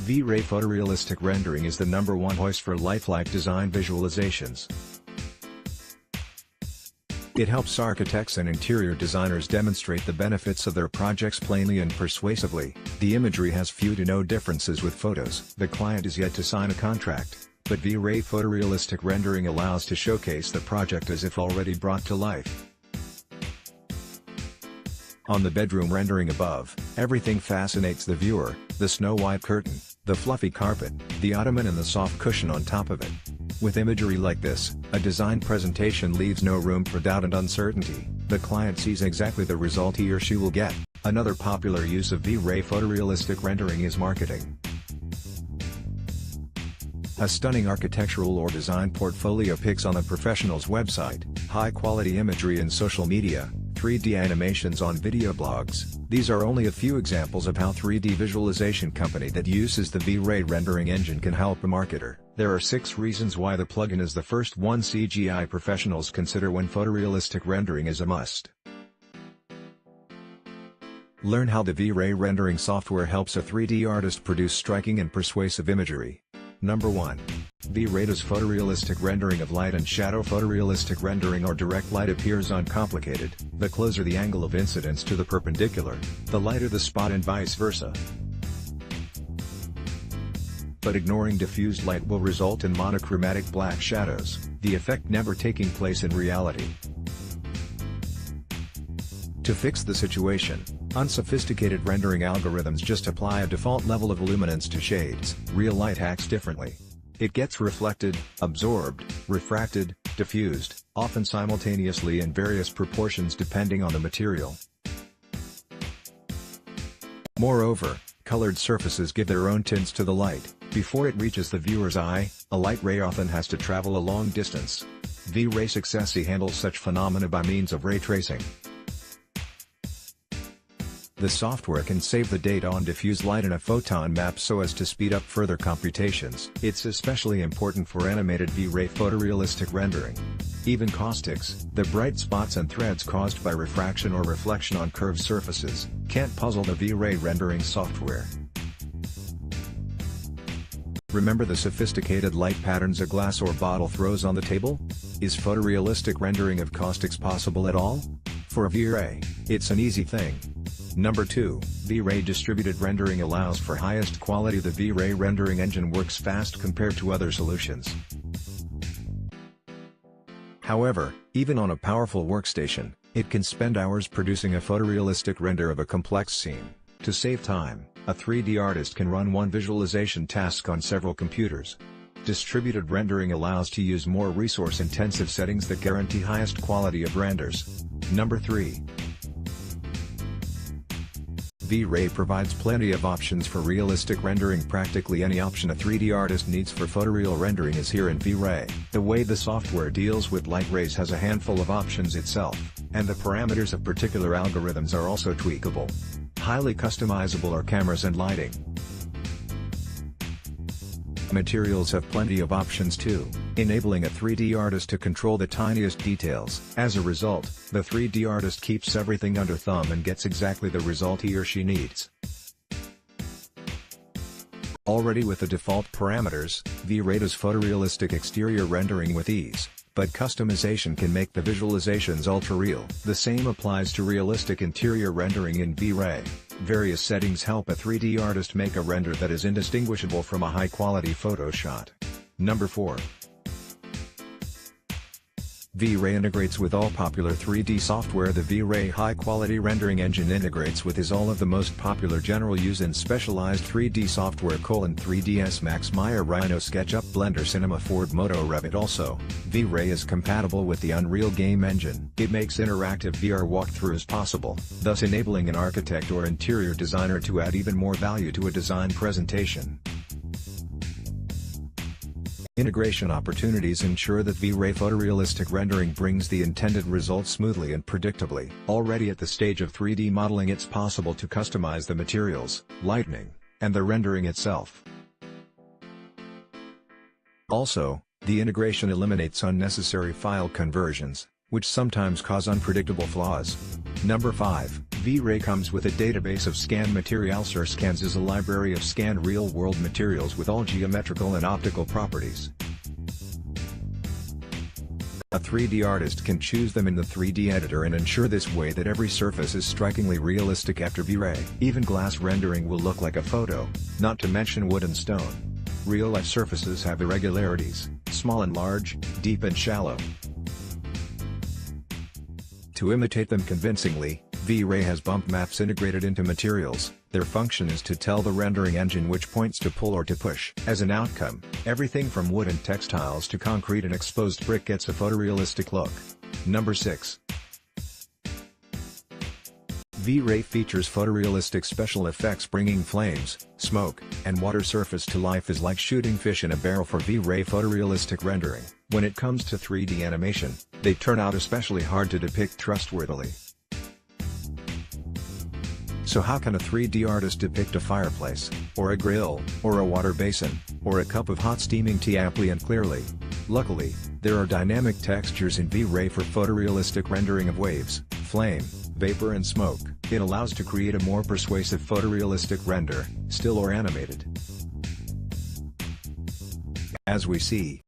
VRAY photorealistic rendering is the #1 choice for lifelike design visualizations. It helps architects and interior designers demonstrate the benefits of their projects plainly and persuasively. The imagery has few to no differences with photos. The client is yet to sign a contract, but VRAY photorealistic rendering allows to showcase the project as if already brought to life. On the bedroom rendering above, everything fascinates the viewer: the snow-white curtain, the fluffy carpet, the ottoman and the soft cushion on top of it. With imagery like this, a design presentation leaves no room for doubt and uncertainty. The client sees exactly the result he or she will get. Another popular use of VRAY photorealistic rendering is marketing. A stunning architectural or design portfolio pics on a professional's website, high-quality imagery in social media, 3D animations on video blogs. These are only a few examples of how 3D visualization company that uses the VRAY rendering engine can help a marketer. There are 6 reasons why the plugin is the first one CGI professionals consider when photorealistic rendering is a must. Learn how the VRAY rendering software helps a 3D artist produce striking and persuasive imagery. Number 1. VRAY does photorealistic rendering of light and shadow. Photorealistic rendering or direct light appears uncomplicated. The closer the angle of incidence to the perpendicular, the lighter the spot and vice versa. But ignoring diffused light will result in monochromatic black shadows, the effect never taking place in reality. To fix the situation, unsophisticated rendering algorithms just apply a default level of luminance to shades. Real light acts differently. It gets reflected, absorbed, refracted, diffused, often simultaneously in various proportions depending on the material. Moreover, colored surfaces give their own tints to the light. Before it reaches the viewer's eye, a light ray often has to travel a long distance. VRAY successfully handles such phenomena by means of ray tracing. The software can save the data on diffuse light in a photon map so as to speed up further computations. It's especially important for animated VRAY photorealistic rendering. Even caustics, the bright spots and threads caused by refraction or reflection on curved surfaces, can't puzzle the VRAY rendering software. Remember the sophisticated light patterns a glass or bottle throws on the table? Is photorealistic rendering of caustics possible at all? For VRAY, it's an easy thing. Number 2, VRAY distributed rendering allows for highest quality. The VRAY rendering engine works fast compared to other solutions. However, even on a powerful workstation, it can spend hours producing a photorealistic render of a complex scene. To save time, a 3D artist can run one visualization task on several computers. Distributed rendering allows to use more resource-intensive settings that guarantee highest quality of renders. Number 3. VRAY provides plenty of options for realistic rendering. Practically any option a 3D artist needs for photoreal rendering is here in VRAY. The way the software deals with light rays has a handful of options itself, and the parameters of particular algorithms are also tweakable. Highly customizable are cameras and lighting. Materials have plenty of options too, enabling a 3D artist to control the tiniest details. As a result, the 3D artist keeps everything under thumb and gets exactly the result he or she needs. Already with the default parameters, VRAY does photorealistic exterior rendering with ease, but customization can make the visualizations ultra-real. The same applies to realistic interior rendering in VRAY. Various settings help a 3D artist make a render that is indistinguishable from a high-quality photo shot. Number 4. VRAY integrates with all popular 3D software. The VRAY high-quality rendering engine integrates with all of the most popular general use and specialized 3D software: 3ds Max, Maya, Rhino, SketchUp, Blender, Cinema, Ford, Moto, Revit. Also, VRAY is compatible with the Unreal game engine. It makes interactive VR walkthroughs possible, thus enabling an architect or interior designer to add even more value to a design presentation. Integration opportunities ensure that VRAY photorealistic rendering brings the intended result smoothly and predictably. Already at the stage of 3D modeling, it's possible to customize the materials, lighting, and the rendering itself. Also, the integration eliminates unnecessary file conversions, which sometimes cause unpredictable flaws. Number 5. VRAY comes with a database of scanned materials. Scans is a library of scanned real-world materials with all geometrical and optical properties. A 3D artist can choose them in the 3D editor and ensure this way that every surface is strikingly realistic after VRAY. Even glass rendering will look like a photo, not to mention wood and stone. Real-life surfaces have irregularities, small and large, deep and shallow. To imitate them convincingly, VRAY has bump maps integrated into materials. Their function is to tell the rendering engine which points to pull or to push. As an outcome, everything from wood and textiles to concrete and exposed brick gets a photorealistic look. Number 6. VRAY features photorealistic special effects bringing flames, smoke, and water surface to life is like shooting fish in a barrel for VRAY photorealistic rendering. When it comes to 3D animation, they turn out especially hard to depict trustworthily. So how can a 3D artist depict a fireplace, or a grill, or a water basin, or a cup of hot steaming tea aptly and clearly? Luckily, there are dynamic textures in VRAY for photorealistic rendering of waves, flame, vapor and smoke. It allows to create a more persuasive photorealistic render, still or animated. As we see,